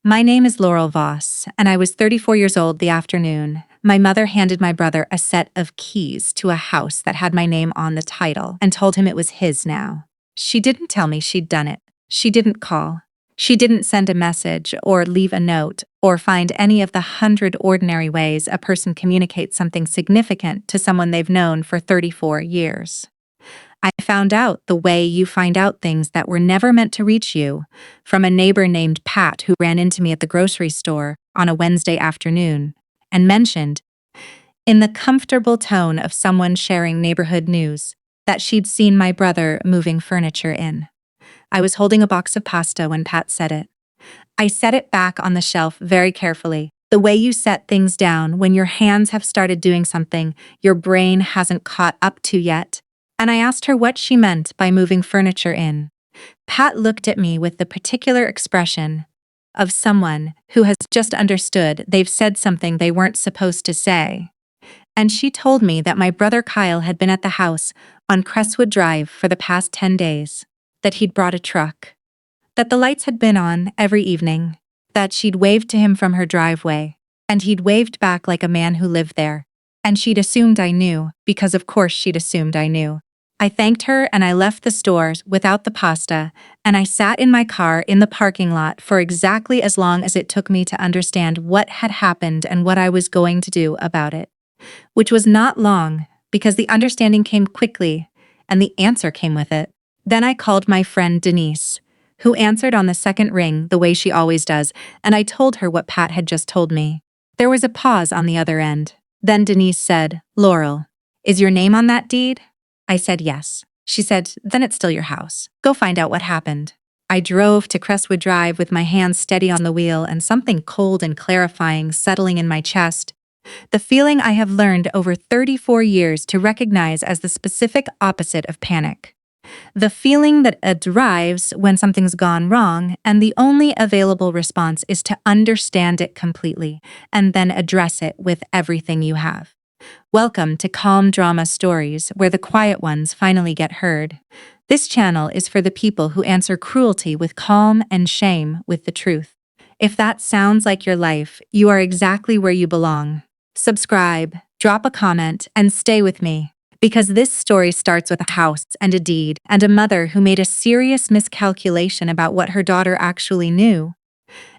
My name is Laurel Voss, and I was 34 years old the afternoon. My mother handed my brother a set of keys to a house that had my name on the title and told him it was his now. She didn't tell me she'd done it. She didn't call. She didn't send a message or leave a note or find any of the 100 ordinary ways a person communicates something significant to someone they've known for 34 years. I found out the way you find out things that were never meant to reach you from a neighbor named Pat who ran into me at the grocery store on a Wednesday afternoon and mentioned, in the comfortable tone of someone sharing neighborhood news, that she'd seen my brother moving furniture in. I was holding a box of pasta when Pat said it. I set it back on the shelf very carefully, the way you set things down when your hands have started doing something your brain hasn't caught up to yet, and I asked her what she meant by moving furniture in. Pat looked at me with the particular expression of someone who has just understood they've said something they weren't supposed to say. And she told me that my brother Kyle had been at the house on Crestwood Drive for the past 10 days, that he'd brought a truck, that the lights had been on every evening, that she'd waved to him from her driveway, and he'd waved back like a man who lived there, and she'd assumed I knew, because of course she'd assumed I knew. I thanked her and I left the stores without the pasta, and I sat in my car in the parking lot for exactly as long as it took me to understand what had happened and what I was going to do about it. Which was not long, because the understanding came quickly, and the answer came with it. Then I called my friend Denise, who answered on the second ring the way she always does, and I told her what Pat had just told me. There was a pause on the other end. Then Denise said, "Laurel, is your name on that deed?" I said yes. She said, "Then it's still your house. Go find out what happened." I drove to Crestwood Drive with my hands steady on the wheel and something cold and clarifying settling in my chest. The feeling I have learned over 34 years to recognize as the specific opposite of panic. The feeling that arrives when something's gone wrong and the only available response is to understand it completely and then address it with everything you have. Welcome to Calm Drama Stories, where the quiet ones finally get heard. This channel is for the people who answer cruelty with calm and shame with the truth. If that sounds like your life, you are exactly where you belong. Subscribe, drop a comment, and stay with me. Because this story starts with a house and a deed and a mother who made a serious miscalculation about what her daughter actually knew.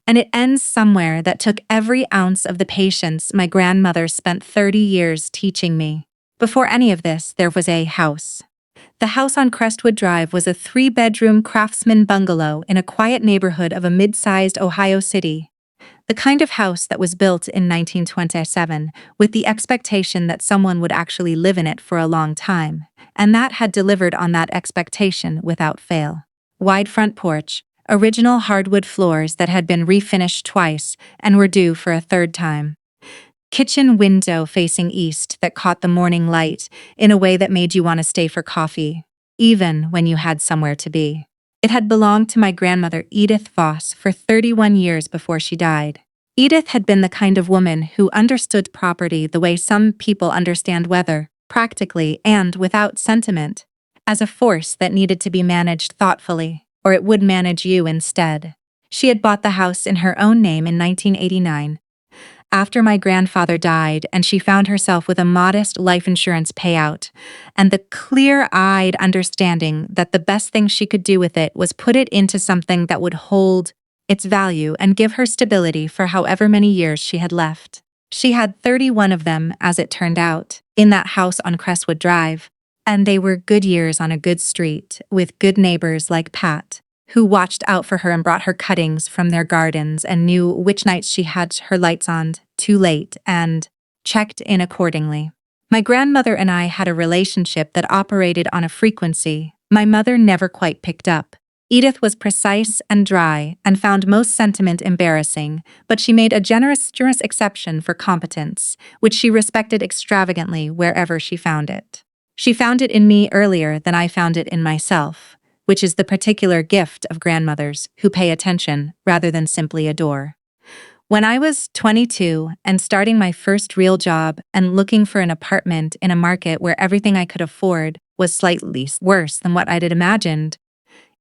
And it ends somewhere that took every ounce of the patience my grandmother spent 30 years teaching me. Before any of this, there was a house. The house on Crestwood Drive was a 3-bedroom craftsman bungalow in a quiet neighborhood of a mid-sized Ohio city. The kind of house that was built in 1927 with the expectation that someone would actually live in it for a long time, and that had delivered on that expectation without fail. Wide front porch, original hardwood floors that had been refinished twice and were due for a third time. Kitchen window facing east that caught the morning light in a way that made you want to stay for coffee, even when you had somewhere to be. It had belonged to my grandmother Edith Voss for 31 years before she died. Edith had been the kind of woman who understood property the way some people understand weather, practically and without sentiment, as a force that needed to be managed thoughtfully, or it would manage you instead. She had bought the house in her own name in 1989. After my grandfather died and she found herself with a modest life insurance payout and the clear-eyed understanding that the best thing she could do with it was put it into something that would hold its value and give her stability for however many years she had left. She had 31 of them, as it turned out, in that house on Crestwood Drive, and they were good years on a good street with good neighbors like Pat, who watched out for her and brought her cuttings from their gardens and knew which nights she had her lights on too late and checked in accordingly. My grandmother and I had a relationship that operated on a frequency my mother never quite picked up. Edith was precise and dry and found most sentiment embarrassing, but she made a generous exception for competence, which she respected extravagantly wherever she found it. She found it in me earlier than I found it in myself, which is the particular gift of grandmothers who pay attention rather than simply adore. When I was 22 and starting my first real job and looking for an apartment in a market where everything I could afford was slightly worse than what I'd imagined,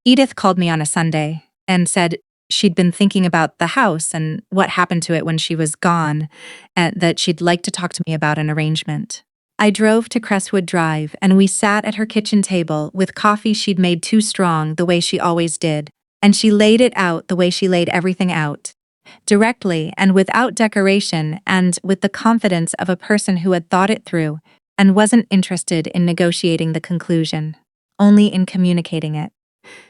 Edith called me on a Sunday and said, She'd been thinking about the house and what happened to it when she was gone, and that she'd like to talk to me about an arrangement. I drove to Crestwood Drive and we sat at her kitchen table with coffee she'd made too strong the way she always did, and she laid it out the way she laid everything out. Directly and without decoration and with the confidence of a person who had thought it through and wasn't interested in negotiating the conclusion, only in communicating it.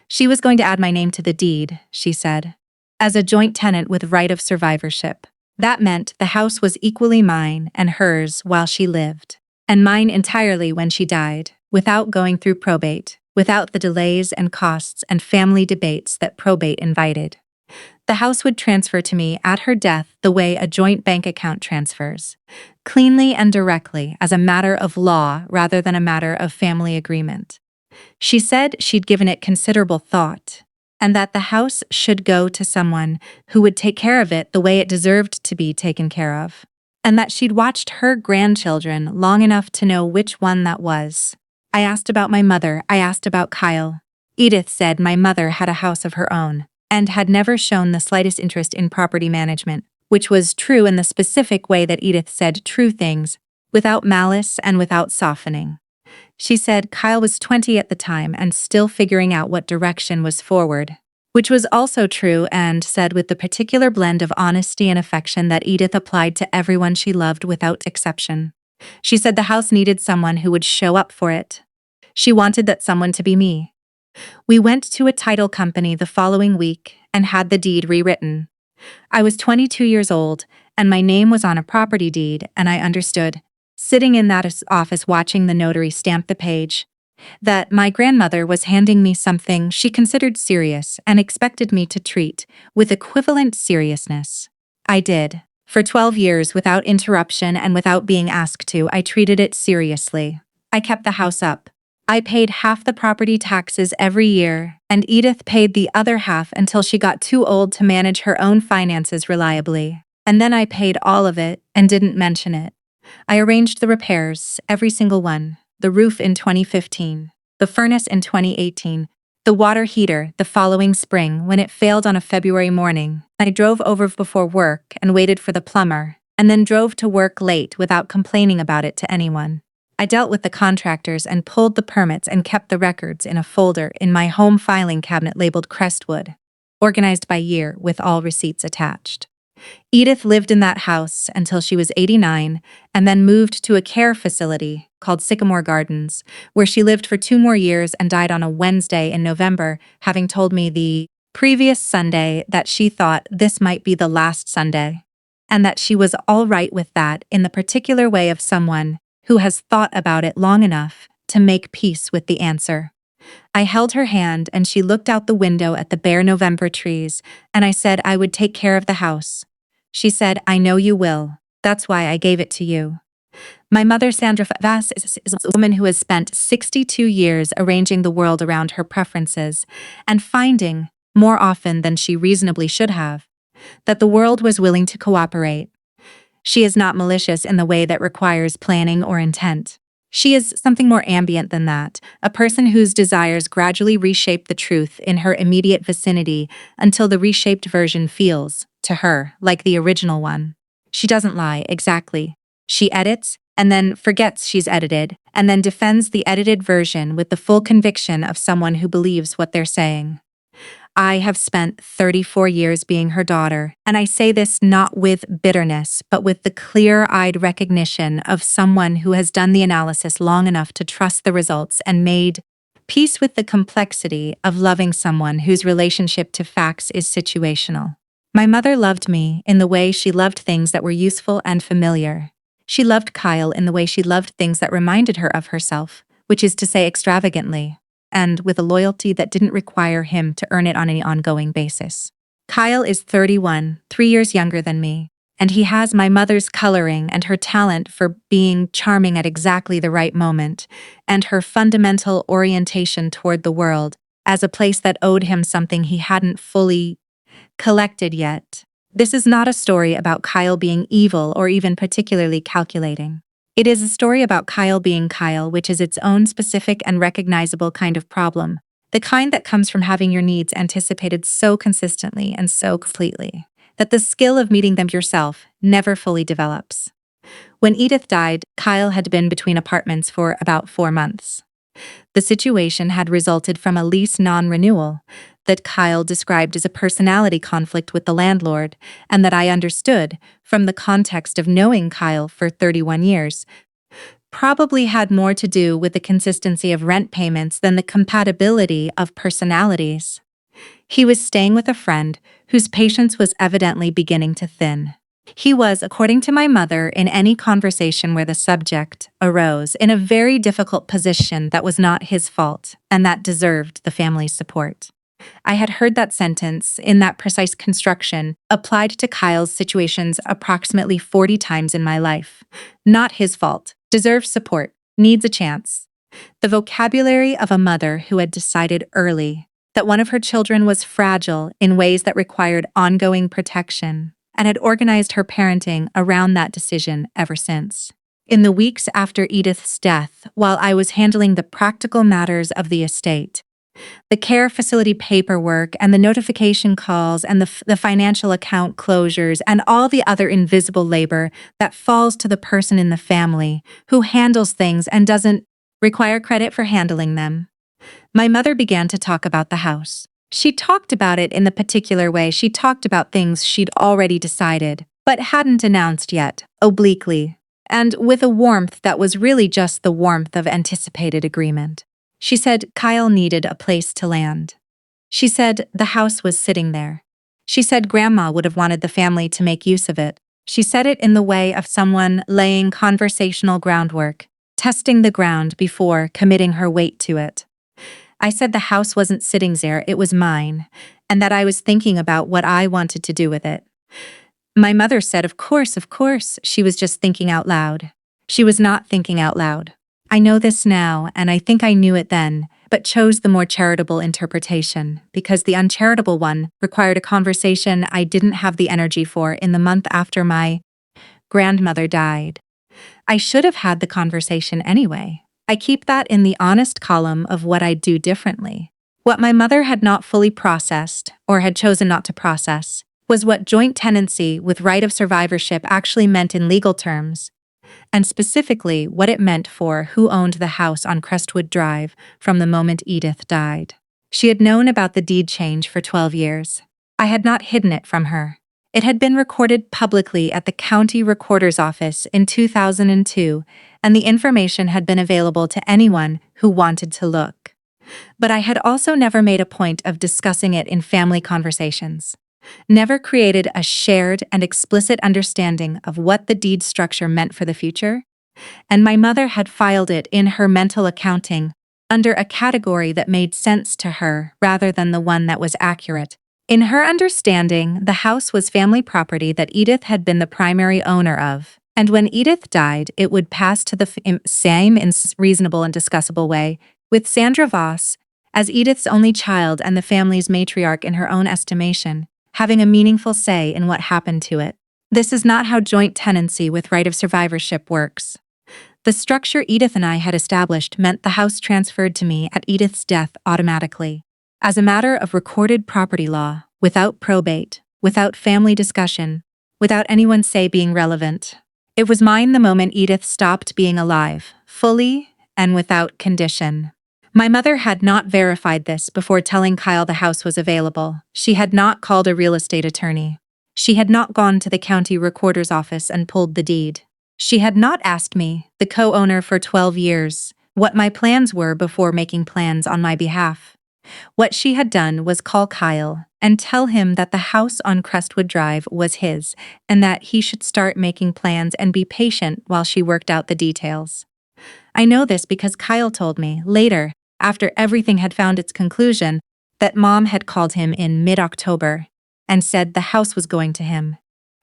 She was going to add my name to the deed, she said, as a joint tenant with right of survivorship. That meant the house was equally mine and hers while she lived, and mine entirely when she died, without going through probate, without the delays and costs and family debates that probate invited. The house would transfer to me at her death the way a joint bank account transfers, cleanly and directly as a matter of law rather than a matter of family agreement. She said she'd given it considerable thought, and that the house should go to someone who would take care of it the way it deserved to be taken care of, and that she'd watched her grandchildren long enough to know which one that was. I asked about my mother, I asked about Kyle. Edith said my mother had a house of her own, and had never shown the slightest interest in property management, which was true in the specific way that Edith said true things, without malice and without softening. She said Kyle was 20 at the time and still figuring out what direction was forward, which was also true, and said with the particular blend of honesty and affection that Edith applied to everyone she loved without exception. She said the house needed someone who would show up for it. She wanted that someone to be me. We went to a title company the following week and had the deed rewritten. I was 22 years old, and my name was on a property deed, and I understood, sitting in that office watching the notary stamp the page, that my grandmother was handing me something she considered serious and expected me to treat with equivalent seriousness. I did. For 12 years, without interruption and without being asked to, I treated it seriously. I kept the house up. I paid half the property taxes every year, and Edith paid the other half until she got too old to manage her own finances reliably. And then I paid all of it and didn't mention it. I arranged the repairs, every single one, the roof in 2015, the furnace in 2018, the water heater the following spring when it failed on a February morning. I drove over before work and waited for the plumber, and then drove to work late without complaining about it to anyone. I dealt with the contractors and pulled the permits and kept the records in a folder in my home filing cabinet labeled Crestwood, organized by year with all receipts attached. Edith lived in that house until she was 89 and then moved to a care facility called Sycamore Gardens, where she lived for 2 more years and died on a Wednesday in November, having told me the previous Sunday that she thought this might be the last Sunday, and that she was all right with that in the particular way of someone who has thought about it long enough to make peace with the answer. I held her hand and she looked out the window at the bare November trees, and I said I would take care of the house. She said, I know you will. That's why I gave it to you. My mother, Sandra Vass, is a woman who has spent 62 years arranging the world around her preferences and finding, more often than she reasonably should have, that the world was willing to cooperate. She is not malicious in the way that requires planning or intent. She is something more ambient than that, a person whose desires gradually reshape the truth in her immediate vicinity until the reshaped version feels, to her, like the original one. She doesn't lie, exactly. She edits, and then forgets she's edited, and then defends the edited version with the full conviction of someone who believes what they're saying. I have spent 34 years being her daughter, and I say this not with bitterness, but with the clear-eyed recognition of someone who has done the analysis long enough to trust the results and made peace with the complexity of loving someone whose relationship to facts is situational. My mother loved me in the way she loved things that were useful and familiar. She loved Kyle in the way she loved things that reminded her of herself, which is to say extravagantly, and with a loyalty that didn't require him to earn it on any ongoing basis. Kyle is 31, 3 years younger than me, and he has my mother's coloring and her talent for being charming at exactly the right moment, and her fundamental orientation toward the world as a place that owed him something he hadn't fully collected yet. This is not a story about Kyle being evil or even particularly calculating. It is a story about Kyle being Kyle, which is its own specific and recognizable kind of problem The kind that comes from having your needs anticipated so consistently and so completely that the skill of meeting them yourself never fully develops. When Edith died, Kyle had been between apartments for about 4 months. The situation had resulted from a lease non-renewal that Kyle described as a personality conflict with the landlord, and that I understood, from the context of knowing Kyle for 31 years, probably had more to do with the consistency of rent payments than the compatibility of personalities. He was staying with a friend whose patience was evidently beginning to thin. He was, according to my mother, in any conversation where the subject arose, in a very difficult position that was not his fault and that deserved the family's support. I had heard that sentence, in that precise construction, applied to Kyle's situations approximately 40 times in my life. Not his fault, deserves support, needs a chance. The vocabulary of a mother who had decided early that one of her children was fragile in ways that required ongoing protection, and had organized her parenting around that decision ever since. In the weeks after Edith's death, while I was handling the practical matters of the estate, the care facility paperwork and the notification calls and the financial account closures and all the other invisible labor that falls to the person in the family who handles things and doesn't require credit for handling them, my mother began to talk about the house. She talked about it in the particular way she talked about things she'd already decided, but hadn't announced yet, obliquely, and with a warmth that was really just the warmth of anticipated agreement. She said Kyle needed a place to land. She said the house was sitting there. She said Grandma would have wanted the family to make use of it. She said it in the way of someone laying conversational groundwork, testing the ground before committing her weight to it. I said the house wasn't sitting there, it was mine, and that I was thinking about what I wanted to do with it. My mother said, of course, she was just thinking out loud. She was not thinking out loud. I know this now, and I think I knew it then, but chose the more charitable interpretation, because the uncharitable one required a conversation I didn't have the energy for in the month after my grandmother died. I should have had the conversation anyway. I keep that in the honest column of what I'd do differently. What my mother had not fully processed, or had chosen not to process, was what joint tenancy with right of survivorship actually meant in legal terms, and specifically what it meant for who owned the house on Crestwood Drive from the moment Edith died. She had known about the deed change for 12 years. I had not hidden it from her. It had been recorded publicly at the county recorder's office in 2002, and the information had been available to anyone who wanted to look. But I had also never made a point of discussing it in family conversations. Never created a shared and explicit understanding of what the deed structure meant for the future, and my mother had filed it in her mental accounting under a category that made sense to her rather than the one that was accurate. In her understanding, the house was family property that Edith had been the primary owner of, and when Edith died, it would pass to the same in reasonable and discussable way with Sandra Voss as Edith's only child and the family's matriarch in her own estimation, having a meaningful say in what happened to it. This is not how joint tenancy with right of survivorship works. The structure Edith and I had established meant the house transferred to me at Edith's death automatically. As a matter of recorded property law, without probate, without family discussion, without anyone's say being relevant. It was mine the moment Edith stopped being alive, fully and without condition. My mother had not verified this before telling Kyle the house was available. She had not called a real estate attorney. She had not gone to the county recorder's office and pulled the deed. She had not asked me, the co-owner for 12 years, what my plans were before making plans on my behalf. What she had done was call Kyle and tell him that the house on Crestwood Drive was his and that he should start making plans and be patient while she worked out the details. I know this because Kyle told me, later, after everything had found its conclusion, that Mom had called him in mid-October and said the house was going to him,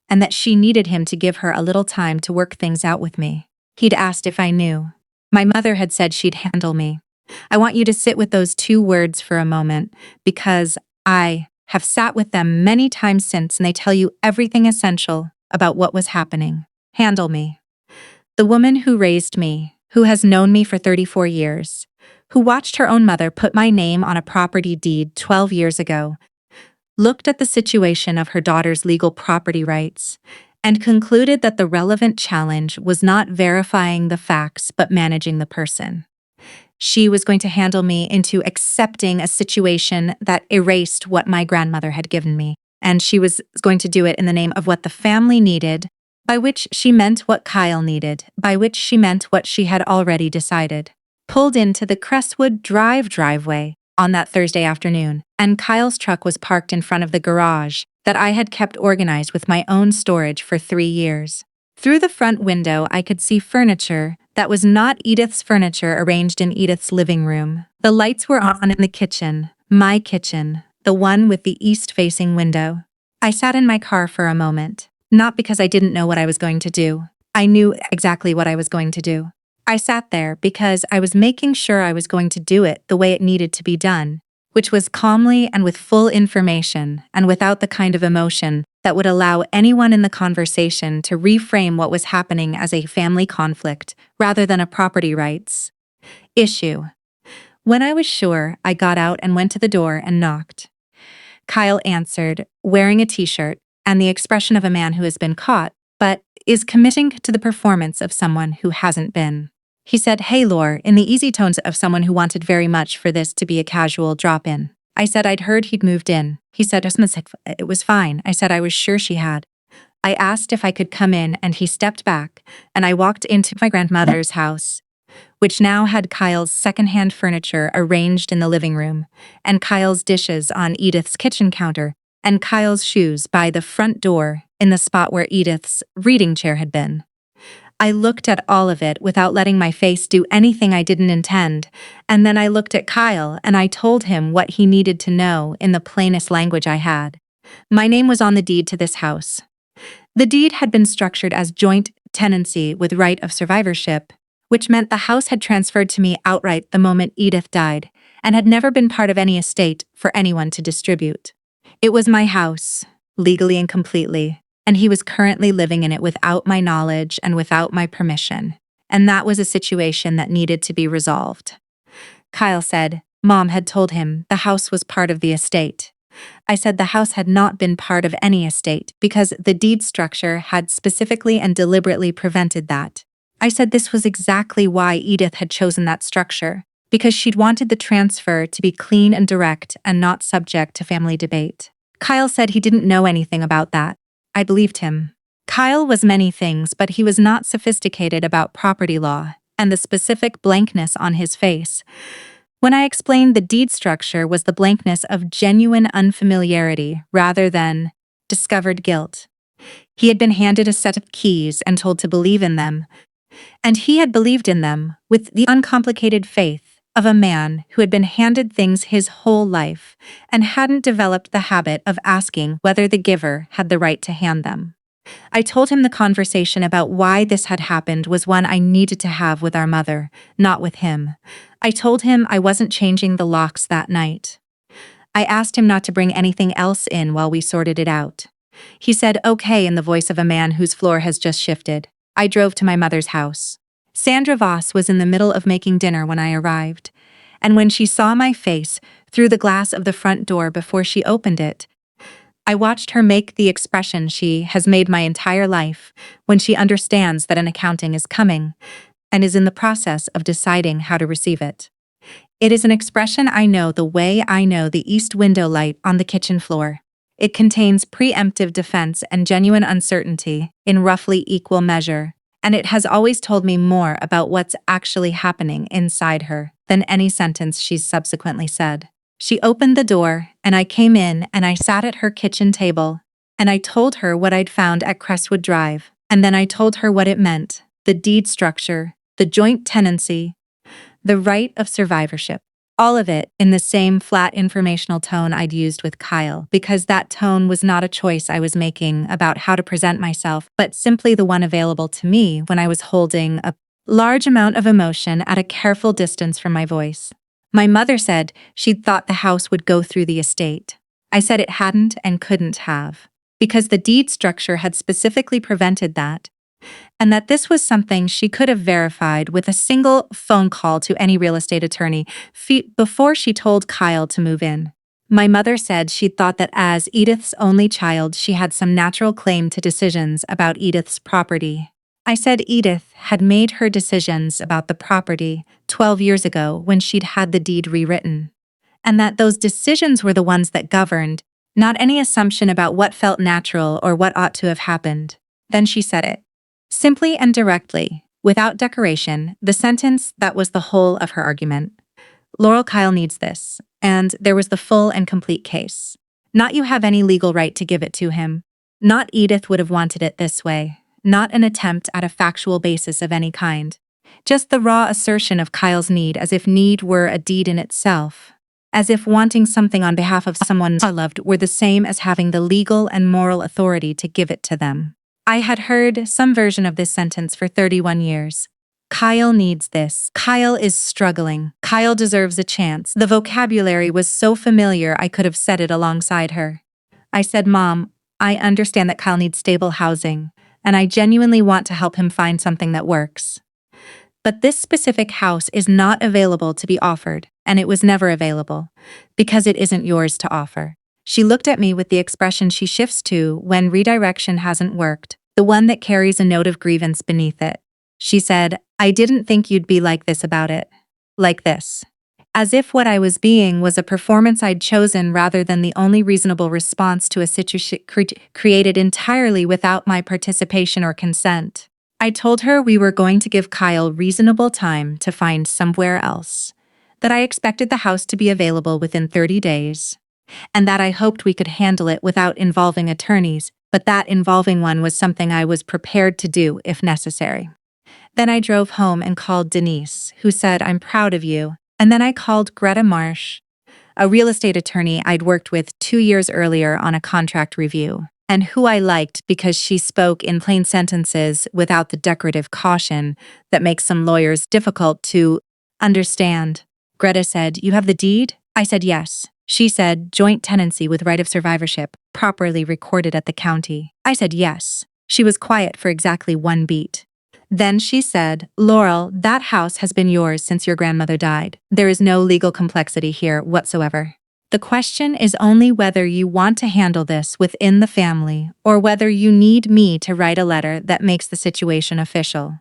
and that she needed him to give her a little time to work things out with me. He'd asked if I knew. My mother had said she'd handle me. I want you to sit with those 2 words for a moment, because I have sat with them many times since, and they tell you everything essential about what was happening. Handle me. The woman who raised me, who has known me for 34 years, who watched her own mother put my name on a property deed 12 years ago, looked at the situation of her daughter's legal property rights, and concluded that the relevant challenge was not verifying the facts but managing the person. She was going to handle me into accepting a situation that erased what my grandmother had given me, and she was going to do it in the name of what the family needed, by which she meant what Kyle needed, by which she meant what she had already decided. Pulled into the Crestwood Drive driveway on that Thursday afternoon, and Kyle's truck was parked in front of the garage that I had kept organized with my own storage for 3 years. Through the front window, I could see furniture that was not Edith's furniture arranged in Edith's living room. The lights were on in the kitchen, my kitchen, the one with the east-facing window. I sat in my car for a moment, not because I didn't know what I was going to do. I knew exactly what I was going to do. I sat there because I was making sure I was going to do it the way it needed to be done, which was calmly and with full information and without the kind of emotion that would allow anyone in the conversation to reframe what was happening as a family conflict rather than a property rights issue. When I was sure, I got out and went to the door and knocked. Kyle answered, wearing a t-shirt and the expression of a man who has been caught, but is committing to the performance of someone who hasn't been. He said, "Hey, Laurel," in the easy tones of someone who wanted very much for this to be a casual drop-in. I said I'd heard he'd moved in. He said, "It was fine." I said I was sure she had. I asked if I could come in, and he stepped back, and I walked into my grandmother's house, which now had Kyle's secondhand furniture arranged in the living room, and Kyle's dishes on Edith's kitchen counter, and Kyle's shoes by the front door in the spot where Edith's reading chair had been. I looked at all of it without letting my face do anything I didn't intend, and then I looked at Kyle and I told him what he needed to know in the plainest language I had. My name was on the deed to this house. The deed had been structured as joint tenancy with right of survivorship, which meant the house had transferred to me outright the moment Edith died, and had never been part of any estate for anyone to distribute. It was my house, legally and completely, and he was currently living in it without my knowledge and without my permission, and that was a situation that needed to be resolved. Kyle said Mom had told him the house was part of the estate. I said the house had not been part of any estate because the deed structure had specifically and deliberately prevented that. I said this was exactly why Edith had chosen that structure, because she'd wanted the transfer to be clean and direct and not subject to family debate. Kyle said he didn't know anything about that. I believed him. Kyle was many things, but he was not sophisticated about property law and the specific blankness on his face. When I explained the deed structure was the blankness of genuine unfamiliarity rather than discovered guilt. He had been handed a set of keys and told to believe in them, and he had believed in them with the uncomplicated faith of a man who had been handed things his whole life and hadn't developed the habit of asking whether the giver had the right to hand them. I told him the conversation about why this had happened was one I needed to have with our mother, not with him. I told him I wasn't changing the locks that night. I asked him not to bring anything else in while we sorted it out. He said okay in the voice of a man whose floor has just shifted. I drove to my mother's house. Sandra Voss was in the middle of making dinner when I arrived, and when she saw my face through the glass of the front door before she opened it, I watched her make the expression she has made my entire life when she understands that an accounting is coming and is in the process of deciding how to receive it. It is an expression I know the way I know the east window light on the kitchen floor. It contains preemptive defense and genuine uncertainty in roughly equal measure, and it has always told me more about what's actually happening inside her than any sentence she's subsequently said. She opened the door, and I came in and I sat at her kitchen table, and I told her what I'd found at Crestwood Drive, and then I told her what it meant, the deed structure, the joint tenancy, the right of survivorship. All of it in the same flat informational tone I'd used with Kyle, because that tone was not a choice I was making about how to present myself, but simply the one available to me when I was holding a large amount of emotion at a careful distance from my voice. My mother said she'd thought the house would go through the estate. I said it hadn't and couldn't have, because the deed structure had specifically prevented that, and that this was something she could have verified with a single phone call to any real estate attorney before she told Kyle to move in. My mother said she thought that as Edith's only child, she had some natural claim to decisions about Edith's property. I said Edith had made her decisions about the property 12 years ago when she'd had the deed rewritten, and that those decisions were the ones that governed, not any assumption about what felt natural or what ought to have happened. Then she said it. Simply and directly, without decoration, the sentence that was the whole of her argument. Laurel, Kyle needs this, and there was the full and complete case. Not you have any legal right to give it to him. Not Edith would have wanted it this way. Not an attempt at a factual basis of any kind. Just the raw assertion of Kyle's need as if need were a deed in itself. As if wanting something on behalf of someone I loved were the same as having the legal and moral authority to give it to them. I had heard some version of this sentence for 31 years. Kyle needs this. Kyle is struggling. Kyle deserves a chance. The vocabulary was so familiar I could have said it alongside her. I said, Mom, I understand that Kyle needs stable housing, and I genuinely want to help him find something that works. But this specific house is not available to be offered, and it was never available, because it isn't yours to offer. She looked at me with the expression she shifts to when redirection hasn't worked, the one that carries a note of grievance beneath it. She said, I didn't think you'd be like this about it. Like this. As if what I was being was a performance I'd chosen rather than the only reasonable response to a situation created entirely without my participation or consent. I told her we were going to give Kyle reasonable time to find somewhere else, that I expected the house to be available within 30 days, and that I hoped we could handle it without involving attorneys, but that involving one was something I was prepared to do if necessary. Then I drove home and called Denise, who said, I'm proud of you, and then I called Greta Marsh, a real estate attorney I'd worked with 2 years earlier on a contract review, and who I liked because she spoke in plain sentences without the decorative caution that makes some lawyers difficult to understand. Greta said, You have the deed? I said yes. She said, joint tenancy with right of survivorship, properly recorded at the county. I said yes. She was quiet for exactly 1 beat. Then she said, Laurel, that house has been yours since your grandmother died. There is no legal complexity here whatsoever. The question is only whether you want to handle this within the family or whether you need me to write a letter that makes the situation official.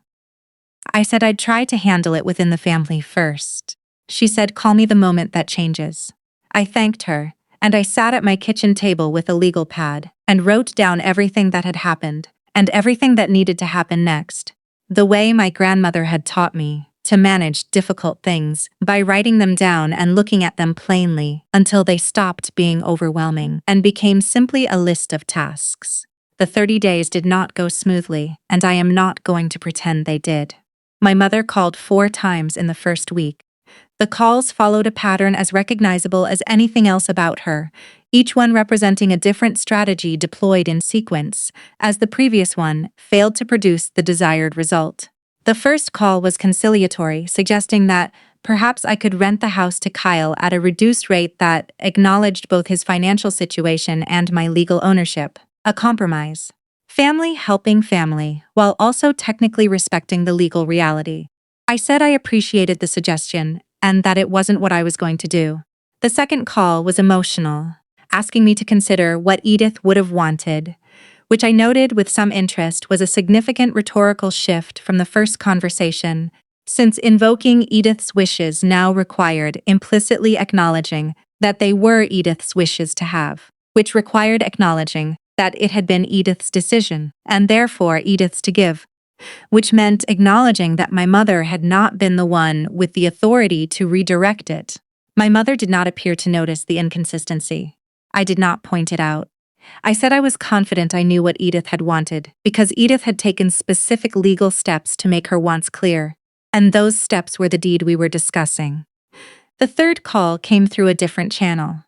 I said I'd try to handle it within the family first. She said, call me the moment that changes. I thanked her, and I sat at my kitchen table with a legal pad and wrote down everything that had happened and everything that needed to happen next. The way my grandmother had taught me to manage difficult things by writing them down and looking at them plainly until they stopped being overwhelming and became simply a list of tasks. The 30 days did not go smoothly, and I am not going to pretend they did. My mother called 4 times in the first week. The calls followed a pattern as recognizable as anything else about her, each one representing a different strategy deployed in sequence, as the previous one failed to produce the desired result. The first call was conciliatory, suggesting that perhaps I could rent the house to Kyle at a reduced rate that acknowledged both his financial situation and my legal ownership. A compromise. Family helping family, while also technically respecting the legal reality. I said I appreciated the suggestion and that it wasn't what I was going to do. The second call was emotional, asking me to consider what Edith would have wanted, which I noted with some interest was a significant rhetorical shift from the first conversation, since invoking Edith's wishes now required implicitly acknowledging that they were Edith's wishes to have, which required acknowledging that it had been Edith's decision, and therefore Edith's to give, which meant acknowledging that my mother had not been the one with the authority to redirect it. My mother did not appear to notice the inconsistency. I did not point it out. I said I was confident I knew what Edith had wanted, because Edith had taken specific legal steps to make her wants clear, and those steps were the deed we were discussing. The third call came through a different channel.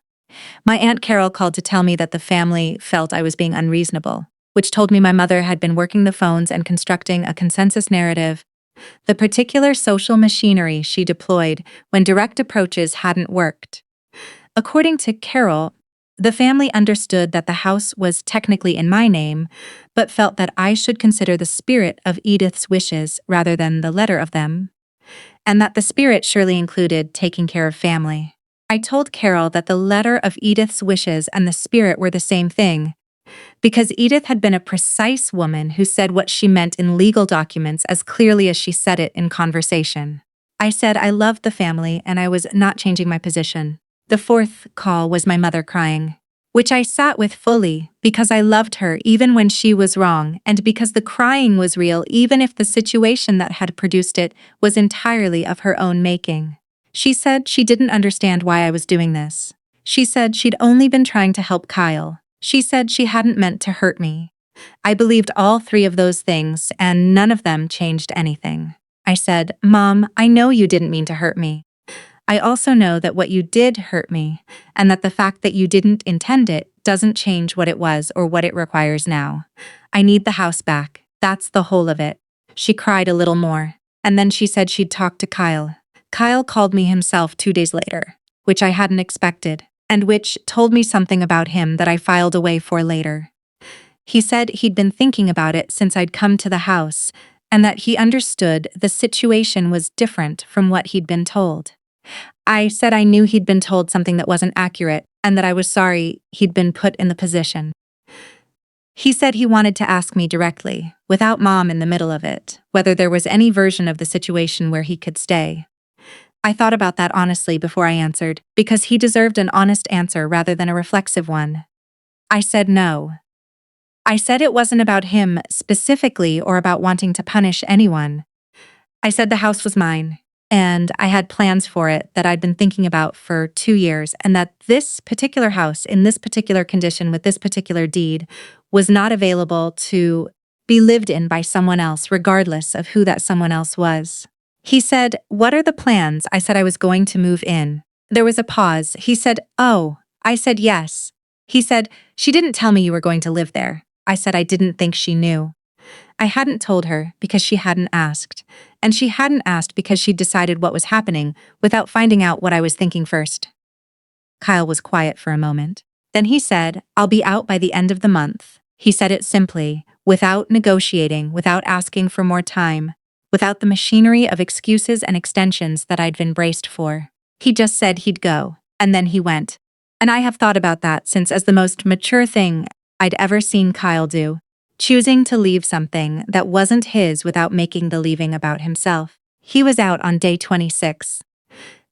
My Aunt Carol called to tell me that the family felt I was being unreasonable, which told me my mother had been working the phones and constructing a consensus narrative, the particular social machinery she deployed when direct approaches hadn't worked. According to Carol, The family understood that the house was technically in my name, but felt that I should consider the spirit of Edith's wishes rather than the letter of them, and that the spirit surely included taking care of family. I told Carol that the letter of Edith's wishes and the spirit were the same thing, because Edith had been a precise woman who said what she meant in legal documents as clearly as she said it in conversation. I said I loved the family and I was not changing my position. The fourth call was my mother crying, which I sat with fully because I loved her even when she was wrong and because the crying was real even if the situation that had produced it was entirely of her own making. She said she didn't understand why I was doing this. She said she'd only been trying to help Kyle. She said she hadn't meant to hurt me. I believed all three of those things, and none of them changed anything. I said, "Mom, I know you didn't mean to hurt me. I also know that what you did hurt me, and that the fact that you didn't intend it doesn't change what it was or what it requires now. I need the house back. That's the whole of it." She cried a little more, and then she said she'd talk to Kyle. Kyle called me himself 2 days later, which I hadn't expected, and which told me something about him that I filed away for later. He said he'd been thinking about it since I'd come to the house, and that he understood the situation was different from what he'd been told. I said I knew he'd been told something that wasn't accurate, and that I was sorry he'd been put in the position. He said he wanted to ask me directly, without Mom in the middle of it, whether there was any version of the situation where he could stay. I thought about that honestly before I answered, because he deserved an honest answer rather than a reflexive one. I said no. I said it wasn't about him specifically or about wanting to punish anyone. I said the house was mine, and I had plans for it that I'd been thinking about for 2 years, and that this particular house, in this particular condition with this particular deed, was not available to be lived in by someone else, regardless of who that someone else was. He said, "What are the plans?" I said I was going to move in. There was a pause. He said, "Oh." I said, "Yes." He said, "She didn't tell me you were going to live there." I said I didn't think she knew. I hadn't told her because she hadn't asked, and she hadn't asked because she'd decided what was happening without finding out what I was thinking first. Kyle was quiet for a moment. Then he said, "I'll be out by the end of the month." He said it simply, without negotiating, without asking for more time, without the machinery of excuses and extensions that I'd been braced for. He just said he'd go, and then he went. And I have thought about that since as the most mature thing I'd ever seen Kyle do, choosing to leave something that wasn't his without making the leaving about himself. He was out on day 26.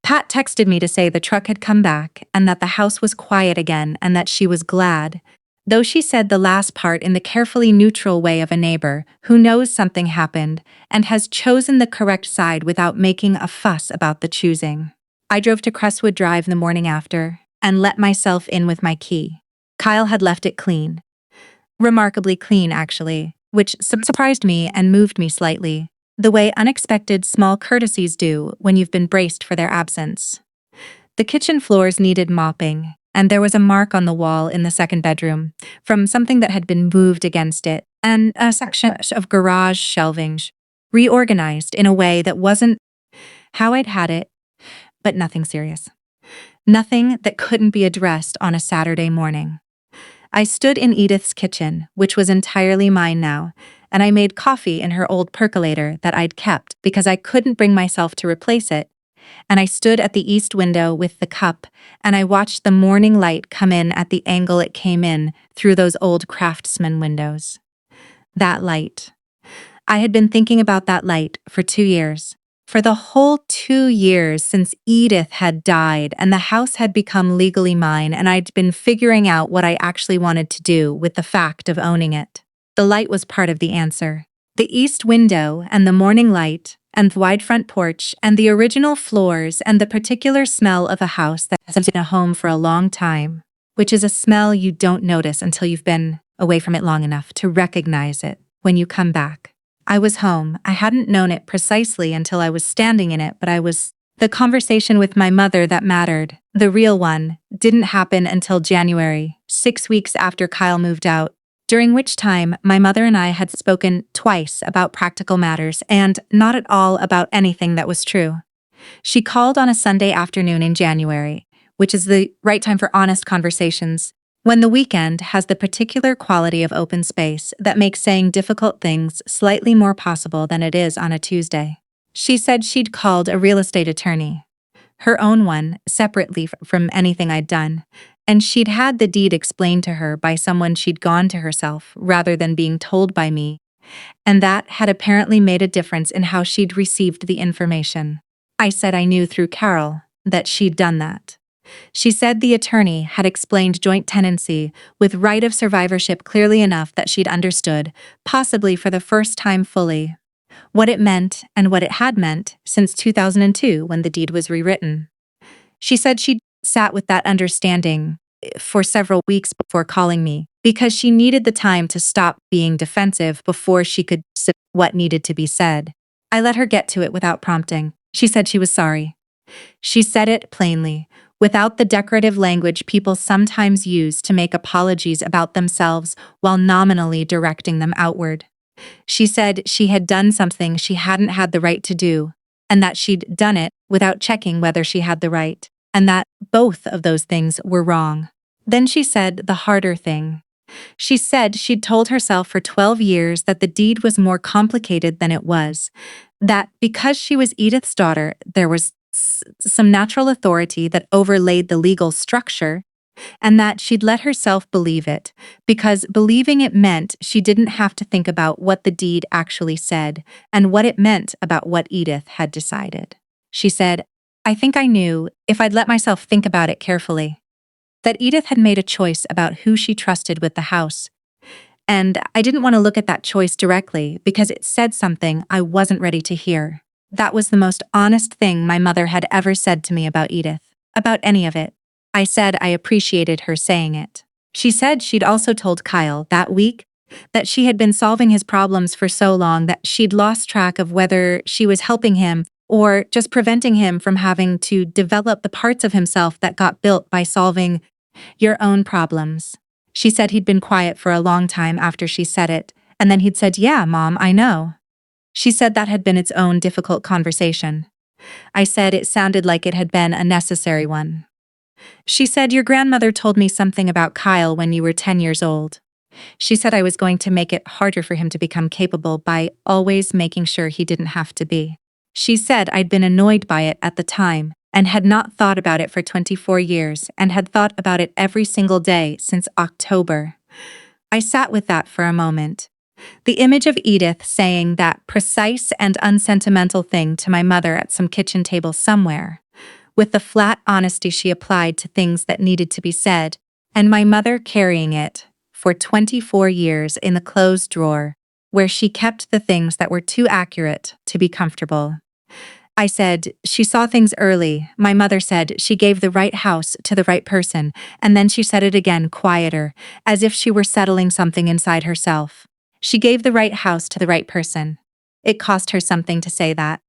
Pat texted me to say the truck had come back and that the house was quiet again and that she was glad, though she said the last part in the carefully neutral way of a neighbor who knows something happened and has chosen the correct side without making a fuss about the choosing. I drove to Crestwood Drive the morning after and let myself in with my key. Kyle had left it clean. Remarkably clean, actually, which surprised me and moved me slightly, the way unexpected small courtesies do when you've been braced for their absence. The kitchen floors needed mopping, and there was a mark on the wall in the second bedroom from something that had been moved against it, and a section of garage shelving reorganized in a way that wasn't how I'd had it, but nothing serious. Nothing that couldn't be addressed on a Saturday morning. I stood in Edith's kitchen, which was entirely mine now, and I made coffee in her old percolator that I'd kept because I couldn't bring myself to replace it, and I stood at the east window with the cup, and I watched the morning light come in at the angle it came in through those old craftsman windows. That light. I had been thinking about that light for 2 years. For the whole 2 years since Edith had died and the house had become legally mine, and I'd been figuring out what I actually wanted to do with the fact of owning it. The light was part of the answer. The east window and the morning light and the wide front porch and the original floors and the particular smell of a house that has been a home for a long time, which is a smell you don't notice until you've been away from it long enough to recognize it when you come back. I was home. I hadn't known it precisely until I was standing in it, but I was. The conversation with my mother that mattered, the real one, didn't happen until January, 6 weeks after Kyle moved out, during which time my mother and I had spoken twice about practical matters and not at all about anything that was true. She called on a Sunday afternoon in January, which is the right time for honest conversations, when the weekend has the particular quality of open space that makes saying difficult things slightly more possible than it is on a Tuesday. She said she'd called a real estate attorney, her own one, separately from anything I'd done, and she'd had the deed explained to her by someone she'd gone to herself rather than being told by me, and that had apparently made a difference in how she'd received the information. I said I knew through Carol that she'd done that. She said the attorney had explained joint tenancy with right of survivorship clearly enough that she'd understood, possibly for the first time fully, what it meant and what it had meant since 2002 when the deed was rewritten. She said she'd sat with that understanding for several weeks before calling me because she needed the time to stop being defensive before she could say what needed to be said. I let her get to it without prompting. She said she was sorry. She said it plainly, without the decorative language people sometimes use to make apologies about themselves while nominally directing them outward. She said she had done something she hadn't had the right to do, and that she'd done it without checking whether she had the right, and that both of those things were wrong. Then she said the harder thing. She said she'd told herself for 12 years that the deed was more complicated than it was, that because she was Edith's daughter, there was some natural authority that overlaid the legal structure, and that she'd let herself believe it, because believing it meant she didn't have to think about what the deed actually said and what it meant about what Edith had decided. She said, I think I knew, if I'd let myself think about it carefully, that Edith had made a choice about who she trusted with the house. And I didn't want to look at that choice directly because it said something I wasn't ready to hear. That was the most honest thing my mother had ever said to me about Edith, about any of it. I said I appreciated her saying it. She said she'd also told Kyle that week that she had been solving his problems for so long that she'd lost track of whether she was helping him or just preventing him from having to develop the parts of himself that got built by solving your own problems. She said he'd been quiet for a long time after she said it, and then he'd said, Yeah, Mom, I know. She said that had been its own difficult conversation. I said it sounded like it had been a necessary one. She said, Your grandmother told me something about Kyle when you were 10 years old. She said I was going to make it harder for him to become capable by always making sure he didn't have to be. She said I'd been annoyed by it at the time and had not thought about it for 24 years and had thought about it every single day since October. I sat with that for a moment. The image of Edith saying that precise and unsentimental thing to my mother at some kitchen table somewhere, with the flat honesty she applied to things that needed to be said, and my mother carrying it for 24 years in the closed drawer, where she kept the things that were too accurate to be comfortable. I said, she saw things early. My mother said she gave the right house to the right person, and then she said it again quieter, as if she were settling something inside herself. She gave the right house to the right person. It cost her something to say that.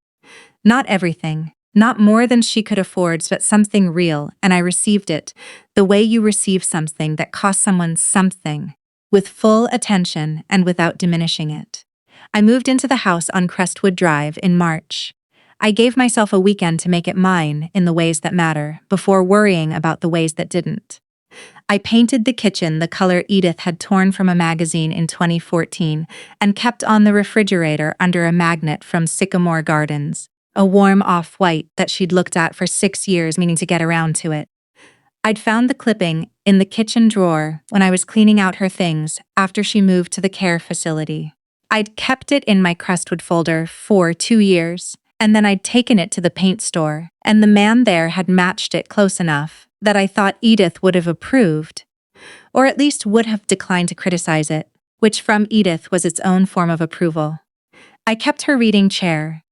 Not everything, not more than she could afford, but something real, and I received it, the way you receive something that costs someone something, with full attention and without diminishing it. I moved into the house on Crestwood Drive in March. I gave myself a weekend to make it mine in the ways that matter, before worrying about the ways that didn't. I painted the kitchen the color Edith had torn from a magazine in 2014 and kept on the refrigerator under a magnet from Sycamore Gardens, a warm off-white that she'd looked at for 6 years, meaning to get around to it. I'd found the clipping in the kitchen drawer when I was cleaning out her things after she moved to the care facility. I'd kept it in my Crestwood folder for 2 years, and then I'd taken it to the paint store, and the man there had matched it close enough that I thought Edith would have approved, or at least would have declined to criticize it, which from Edith was its own form of approval. I kept her reading chair.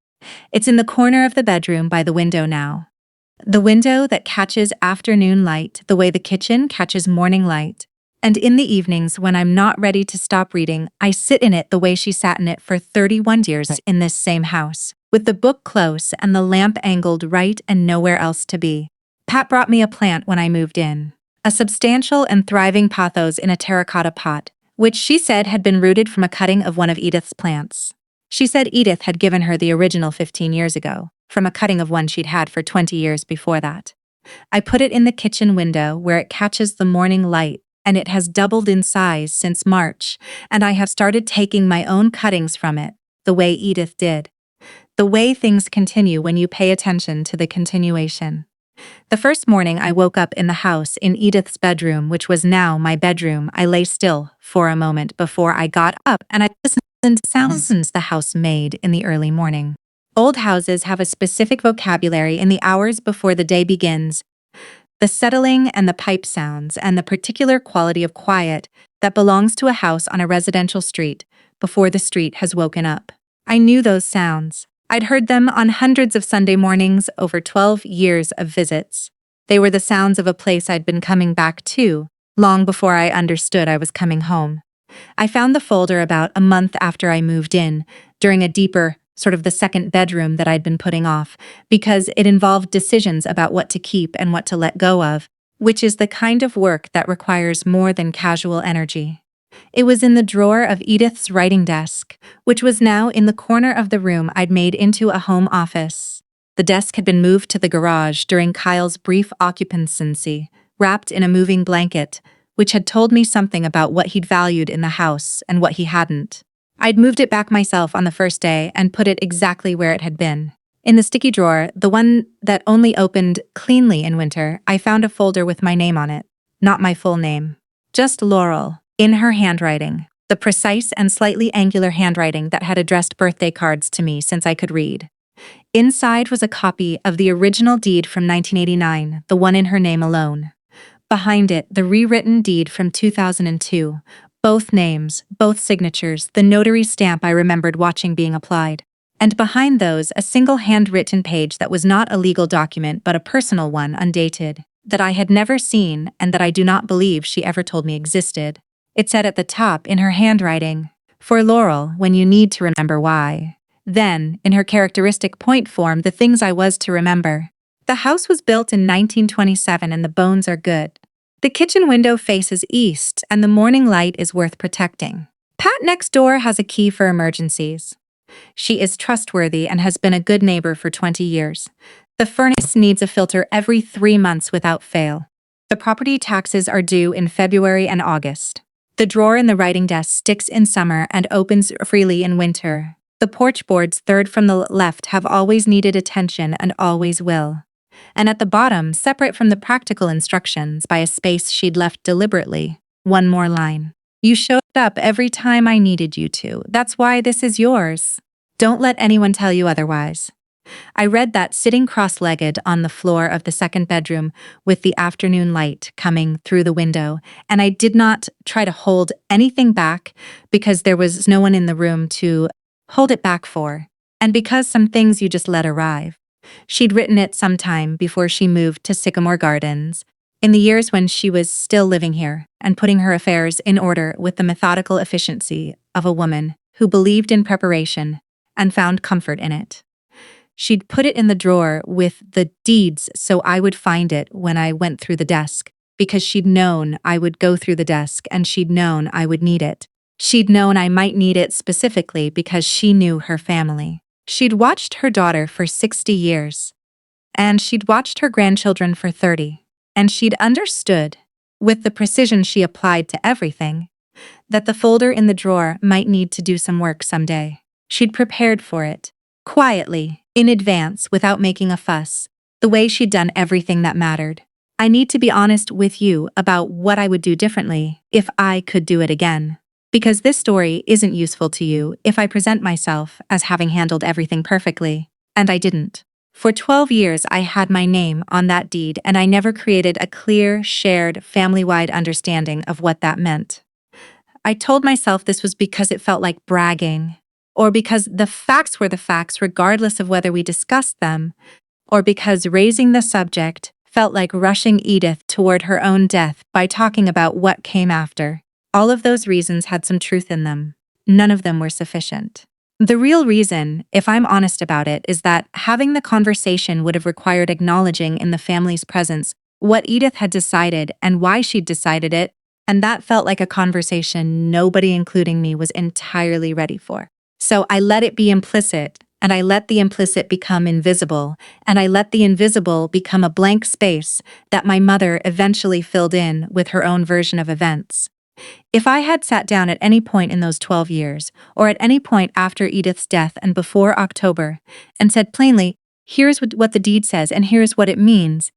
It's in the corner of the bedroom by the window now. The window that catches afternoon light the way the kitchen catches morning light. And in the evenings when I'm not ready to stop reading, I sit in it the way she sat in it for 31 years in this same house, with the book close and the lamp angled right and nowhere else to be. Pat brought me a plant when I moved in, a substantial and thriving pothos in a terracotta pot, which she said had been rooted from a cutting of one of Edith's plants. She said Edith had given her the original 15 years ago, from a cutting of one she'd had for 20 years before that. I put it in the kitchen window where it catches the morning light, and it has doubled in size since March, and I have started taking my own cuttings from it, the way Edith did. The way things continue when you pay attention to the continuation. The first morning I woke up in the house in Edith's bedroom, which was now my bedroom. I lay still for a moment before I got up and I listened to sounds the house made in the early morning. Old houses have a specific vocabulary in the hours before the day begins. The settling and the pipe sounds and the particular quality of quiet that belongs to a house on a residential street before the street has woken up. I knew those sounds. I'd heard them on hundreds of Sunday mornings over 12 years of visits. They were the sounds of a place I'd been coming back to, long before I understood I was coming home. I found the folder about a month after I moved in, during a deeper, sort of the second bedroom that I'd been putting off, because it involved decisions about what to keep and what to let go of, which is the kind of work that requires more than casual energy. It was in the drawer of Edith's writing desk, which was now in the corner of the room I'd made into a home office. The desk had been moved to the garage during Kyle's brief occupancy, wrapped in a moving blanket, which had told me something about what he'd valued in the house and what he hadn't. I'd moved it back myself on the first day and put it exactly where it had been. In the sticky drawer, the one that only opened cleanly in winter, I found a folder with my name on it. Not my full name. Just Laurel. In her handwriting, the precise and slightly angular handwriting that had addressed birthday cards to me since I could read. Inside was a copy of the original deed from 1989, the one in her name alone. Behind it, the rewritten deed from 2002. Both names, both signatures, the notary stamp I remembered watching being applied. And behind those, a single handwritten page that was not a legal document but a personal one, undated, that I had never seen and that I do not believe she ever told me existed. It said at the top in her handwriting, "For Laurel, when you need to remember why." Then, in her characteristic point form, the things I was to remember. The house was built in 1927 and the bones are good. The kitchen window faces east and the morning light is worth protecting. Pat next door has a key for emergencies. She is trustworthy and has been a good neighbor for 20 years. The furnace needs a filter every 3 months without fail. The property taxes are due in February and August. The drawer in the writing desk sticks in summer and opens freely in winter. The porch boards third from the left have always needed attention and always will. And at the bottom, separate from the practical instructions by a space she'd left deliberately, one more line. "You showed up every time I needed you to. That's why this is yours. Don't let anyone tell you otherwise." I read that sitting cross-legged on the floor of the second bedroom with the afternoon light coming through the window, and I did not try to hold anything back because there was no one in the room to hold it back for, and because some things you just let arrive. She'd written it sometime before she moved to Sycamore Gardens, in the years when she was still living here and putting her affairs in order with the methodical efficiency of a woman who believed in preparation and found comfort in it. She'd put it in the drawer with the deeds so I would find it when I went through the desk, because she'd known I would go through the desk and she'd known I would need it. She'd known I might need it specifically because she knew her family. She'd watched her daughter for 60 years, and she'd watched her grandchildren for 30, and she'd understood, with the precision she applied to everything, that the folder in the drawer might need to do some work someday. She'd prepared for it, quietly, in advance, without making a fuss, the way she'd done everything that mattered. I need to be honest with you about what I would do differently if I could do it again. Because this story isn't useful to you if I present myself as having handled everything perfectly, and I didn't. For 12 years I had my name on that deed and I never created a clear, shared, family-wide understanding of what that meant. I told myself this was because it felt like bragging, or because the facts were the facts regardless of whether we discussed them, or because raising the subject felt like rushing Edith toward her own death by talking about what came after. All of those reasons had some truth in them. None of them were sufficient. The real reason, if I'm honest about it, is that having the conversation would have required acknowledging in the family's presence what Edith had decided and why she'd decided it, and that felt like a conversation nobody, including me, was entirely ready for. So I let it be implicit and I let the implicit become invisible, and I let the invisible become a blank space that my mother eventually filled in with her own version of events. If I had sat down at any point in those 12 years, or at any point after Edith's death and before October, and said plainly, here's what the deed says and here's what it means,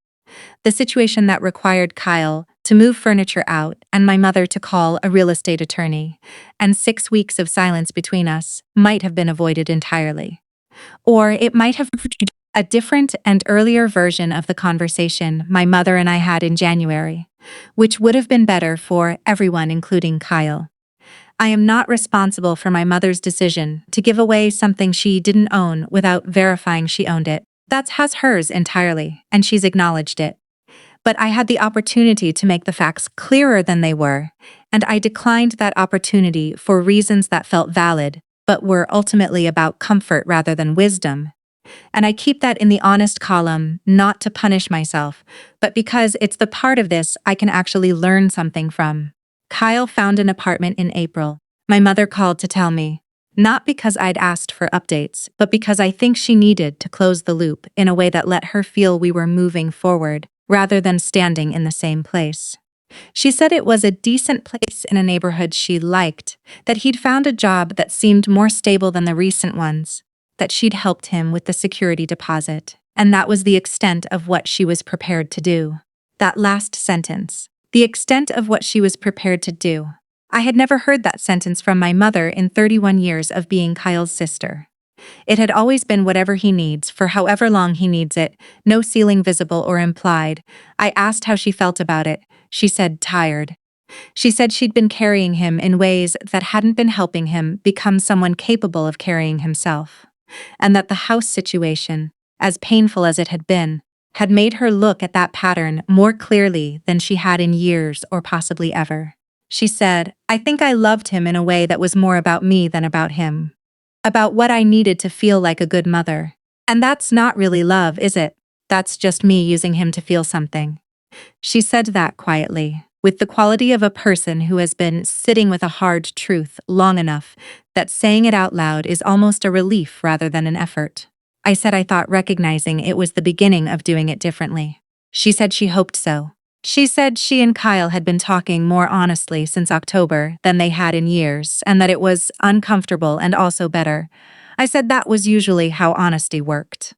the situation that required Kyle to move furniture out and my mother to call a real estate attorney, and 6 weeks of silence between us might have been avoided entirely. Or it might have been a different and earlier version of the conversation my mother and I had in January, which would have been better for everyone, including Kyle. I am not responsible for my mother's decision to give away something she didn't own without verifying she owned it. That's hers entirely, and she's acknowledged it. But I had the opportunity to make the facts clearer than they were, and I declined that opportunity for reasons that felt valid, but were ultimately about comfort rather than wisdom. And I keep that in the honest column, not to punish myself, but because it's the part of this I can actually learn something from. Kyle found an apartment in April. My mother called to tell me, not because I'd asked for updates, but because I think she needed to close the loop in a way that let her feel we were moving forward, rather than standing in the same place. She said it was a decent place in a neighborhood she liked, that he'd found a job that seemed more stable than the recent ones, that she'd helped him with the security deposit, and that was the extent of what she was prepared to do. That last sentence, the extent of what she was prepared to do. I had never heard that sentence from my mother in 31 years of being Kyle's sister. It had always been whatever he needs, for however long he needs it, no ceiling visible or implied. I asked how she felt about it. She said tired. She said she'd been carrying him in ways that hadn't been helping him become someone capable of carrying himself. And that the house situation, as painful as it had been, had made her look at that pattern more clearly than she had in years or possibly ever. She said, I think I loved him in a way that was more about me than about him. About what I needed to feel like a good mother. And that's not really love, is it? That's just me using him to feel something. She said that quietly, with the quality of a person who has been sitting with a hard truth long enough that saying it out loud is almost a relief rather than an effort. I said I thought recognizing it was the beginning of doing it differently. She said she hoped so. She said she and Kyle had been talking more honestly since October than they had in years, and that it was uncomfortable and also better. I said that was usually how honesty worked.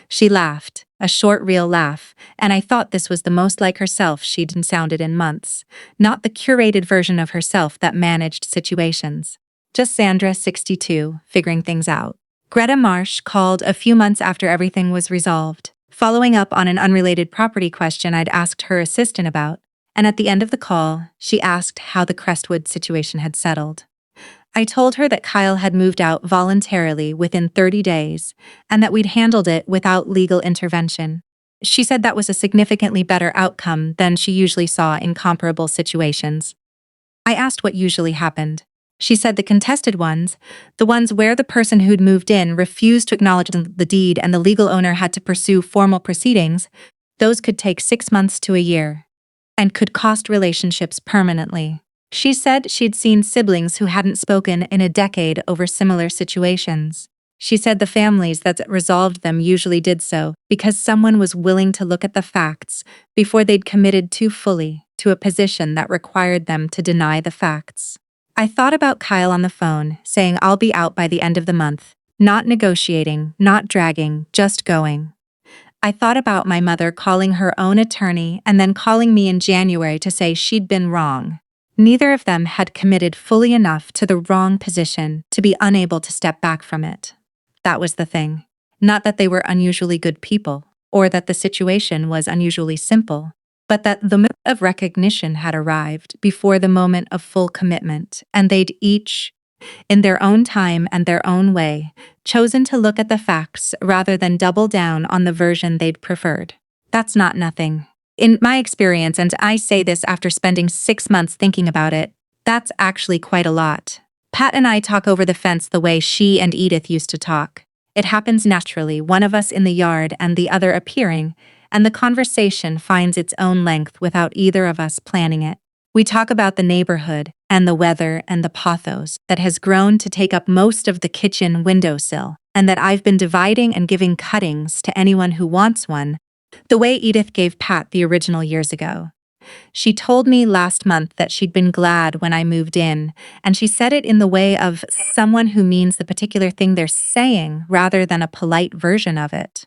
She laughed, a short, real laugh, and I thought this was the most like herself she'd sounded in months, not the curated version of herself that managed situations. Just Sandra, 62, figuring things out. Greta Marsh called a few months after everything was resolved, following up on an unrelated property question I'd asked her assistant about, and at the end of the call, she asked how the Crestwood situation had settled. I told her that Kyle had moved out voluntarily within 30 days, and that we'd handled it without legal intervention. She said that was a significantly better outcome than she usually saw in comparable situations. I asked what usually happened. She said the contested ones, the ones where the person who'd moved in refused to acknowledge the deed and the legal owner had to pursue formal proceedings, those could take 6 months to a year, and could cost relationships permanently. She said she'd seen siblings who hadn't spoken in a decade over similar situations. She said the families that resolved them usually did so because someone was willing to look at the facts before they'd committed too fully to a position that required them to deny the facts. I thought about Kyle on the phone, saying I'll be out by the end of the month, not negotiating, not dragging, just going. I thought about my mother calling her own attorney and then calling me in January to say she'd been wrong. Neither of them had committed fully enough to the wrong position to be unable to step back from it. That was the thing. Not that they were unusually good people, or that the situation was unusually simple, but that the moment of recognition had arrived before the moment of full commitment, and they'd each, in their own time and their own way, chosen to look at the facts rather than double down on the version they'd preferred. That's not nothing. In my experience, and I say this after spending 6 months thinking about it, that's actually quite a lot. Pat and I talk over the fence the way she and Edith used to talk. It happens naturally, one of us in the yard and the other appearing, and the conversation finds its own length without either of us planning it. We talk about the neighborhood and the weather and the pathos that has grown to take up most of the kitchen windowsill, and that I've been dividing and giving cuttings to anyone who wants one, the way Edith gave Pat the original years ago. She told me last month that she'd been glad when I moved in, and she said it in the way of someone who means the particular thing they're saying rather than a polite version of it.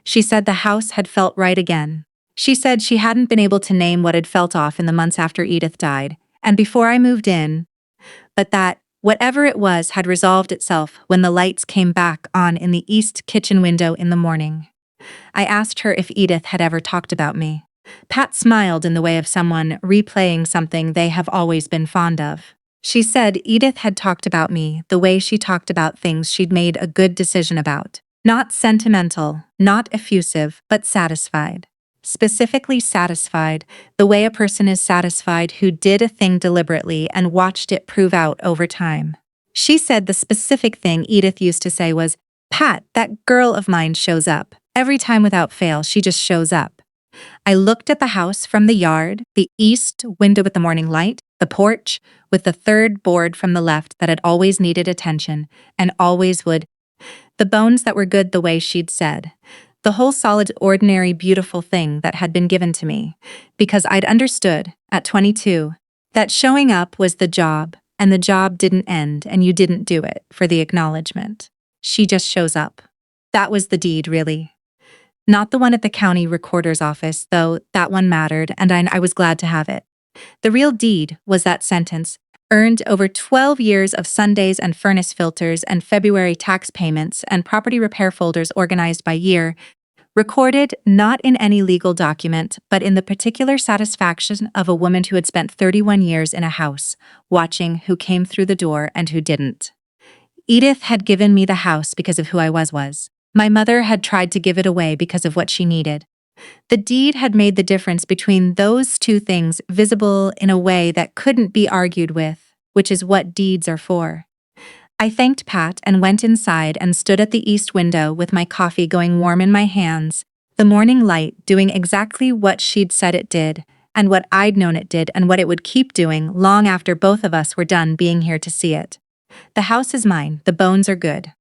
She said the house had felt right again. She said she hadn't been able to name what had felt off in the months after Edith died, and before I moved in, but that whatever it was had resolved itself when the lights came back on in the east kitchen window in the morning. I asked her if Edith had ever talked about me. Pat smiled in the way of someone replaying something they have always been fond of. She said Edith had talked about me the way she talked about things she'd made a good decision about. Not sentimental, not effusive, but satisfied. Specifically satisfied, the way a person is satisfied who did a thing deliberately and watched it prove out over time. She said the specific thing Edith used to say was, "Pat, that girl of mine shows up. Every time without fail, she just shows up." I looked at the house from the yard, the east window with the morning light, the porch, with the third board from the left that had always needed attention, and always would. The bones that were good the way she'd said. The whole solid, ordinary, beautiful thing that had been given to me. Because I'd understood, at 22, that showing up was the job, and the job didn't end and you didn't do it for the acknowledgement. She just shows up. That was the deed, really. Not the one at the county recorder's office, though that one mattered, and I was glad to have it. The real deed was that sentence, earned over 12 years of Sundays and furnace filters and February tax payments and property repair folders organized by year, recorded not in any legal document, but in the particular satisfaction of a woman who had spent 31 years in a house, watching who came through the door and who didn't. Edith had given me the house because of who I was. My mother had tried to give it away because of what she needed. The deed had made the difference between those two things visible in a way that couldn't be argued with, which is what deeds are for. I thanked Pat and went inside and stood at the east window with my coffee going warm in my hands, the morning light doing exactly what she'd said it did, and what I'd known it did, and what it would keep doing long after both of us were done being here to see it. The house is mine, the bones are good.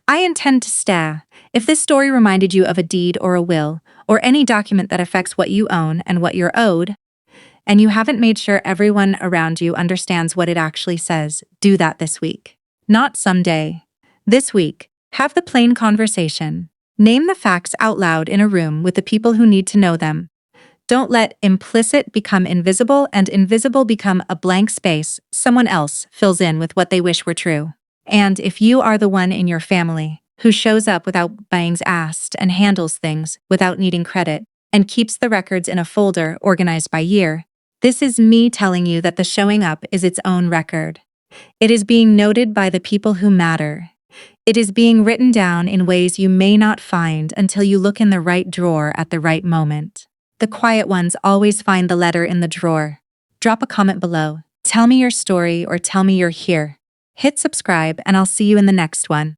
I intend to stay. If this story reminded you of a deed or a will, or any document that affects what you own and what you're owed, and you haven't made sure everyone around you understands what it actually says, do that this week. Not someday. This week, have the plain conversation. Name the facts out loud in a room with the people who need to know them. Don't let implicit become invisible and invisible become a blank space someone else fills in with what they wish were true. And if you are the one in your family who shows up without being asked and handles things without needing credit and keeps the records in a folder organized by year, this is me telling you that the showing up is its own record. It is being noted by the people who matter. It is being written down in ways you may not find until you look in the right drawer at the right moment. The quiet ones always find the letter in the drawer. Drop a comment below. Tell me your story or tell me you're here. Hit subscribe and I'll see you in the next one.